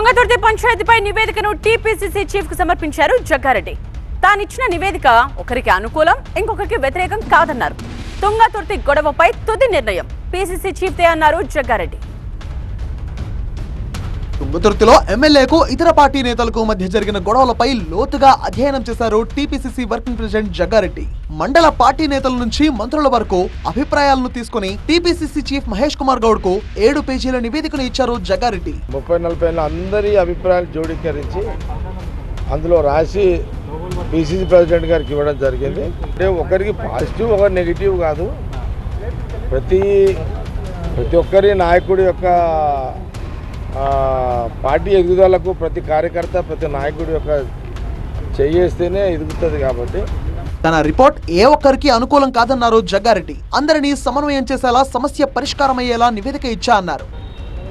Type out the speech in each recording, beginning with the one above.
తుంగతుర్తి పంచాయతీపై నివేదికను TPCC chief కు సమర్పించారు జగ్గారెడ్డి. తానిచ్చిన నివేదిక ఒకరికి అనుకూలం, ఇంకొకరికి వ్యతిరేకం కాదన్నారు. తుంగతుర్తి గొడవపై తుది నిర్ణయం పీసీసీ చీఫ్దే అన్నారు జగ్గారెడ్డి. తుంగతుర్తిలో ఎమ్మెల్యేకు ఇతర పార్టీ నేతలకు మధ్య జరిగిన గొడవలపై లోతుగా అధ్యయనం చేశారు టీపీసీసీ వర్కింగ్ ప్రెసిడెంట్ జగ్గారెడ్డి. మండల పార్టీ నేతల నుంచి మంత్రుల వరకు అభిప్రాయాలను తీసుకుని టీపీసీసీ చీఫ్ మహేష్ కుమార్ గౌడ్ కు 7 పేజీల నివేదికను ఇచ్చారు జగ్గారెడ్డి. 30-40 అందరి అభిప్రాయాలు జోడీకరించి అందులో రాసి పీసీసీ ప్రెసిడెంట్ గారికి ఇవ్వడం జరిగింది. అంటే ఒకరికి పాజిటివ్, ఒకరి నెగిటివ్ కాదు. ప్రతి ఒక్కరి నాయకుడి యొక్క పార్టీ ఎదుగుదలకు ప్రతి కార్యకర్త, ప్రతి నాయకుడి యొక్క చేయేస్తేనే ఎదుగుతుంది. కాబట్టి తన రిపోర్ట్ ఏ ఒక్కరికి అనుకూలం కాదన్నారు జగ్గారెడ్డి. అందరినీ సమన్వయం చేసేలా, సమస్య పరిష్కారమయ్యేలా నివేదిక ఇచ్చా అన్నారు.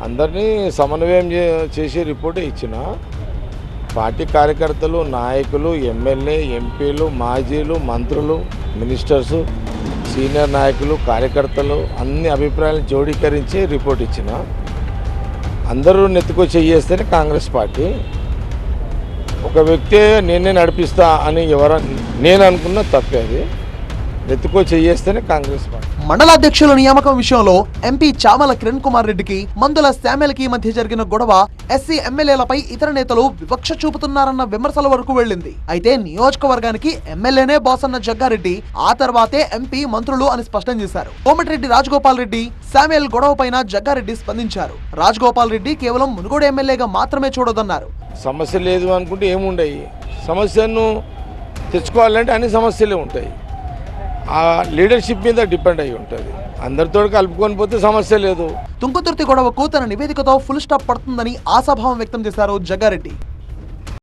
అందరినీ సమన్వయం చేసే రిపోర్టే ఇచ్చిన పార్టీ కార్యకర్తలు, నాయకులు, ఎమ్మెల్యే, ఎంపీలు, మాజీలు, మంత్రులు, మినిస్టర్స్, సీనియర్ నాయకులు, కార్యకర్తలు అన్ని అభిప్రాయాలను జోడీకరించి రిపోర్ట్ ఇచ్చిన. అందరూ నెత్తుకొచ్చి చేస్తేనే కాంగ్రెస్ పార్టీ. ఒక వ్యక్తి నేనే నడిపిస్తా అని నేను అనుకున్న తప్పే. అది నెత్తుకొచ్చి చేస్తేనే కాంగ్రెస్ పార్టీ. మండలాధ్యక్షుల నియామకం విషయంలో ఎంపీ చామల కిరణ్ కుమార్ రెడ్డికి, మందుల శామ్యుల్కి మధ్య జరిగిన గొడవ ఎస్సీ ఎమ్మెల్యేలపై ఇతర నేతలు వివక్ష చూపుతున్నారన్న విమర్శల వరకు వెళ్ళింది. అయితే నియోజకవర్గానికి ఎమ్మెల్యేనే బాస్ అన్న జగ్గారెడ్డి ఆ తర్వాతే ఎంపీ, మంత్రులు అని స్పష్టం చేశారు. కోమటిరెడ్డి రాజగోపాల్ రెడ్డి, శామ్యుల్ గొడవ పైన జగ్గారెడ్డి స్పందించారు. రాజగోపాల్ రెడ్డి కేవలం మునుగోడు ఎమ్మెల్యేగా మాత్రమే చూడొద్దన్నారు. సమస్య లేదు అనుకుంటే ఏముండయి. సమస్యను తెచ్చుకోవాలంటే అన్ని సమస్యలే ఉంటాయి. ఆ లీడర్షిప్ మీద డిపెండ్ అయి ఉంటుంది. అందరితో కలుపుకొని పోతే సమస్య లేదు. తుంగతుర్తి గొడవకు తన నివేదికతో ఫుల్ స్టాప్ పడుతుందని ఆశాభావం వ్యక్తం చేశారు జగ్గారెడ్డి.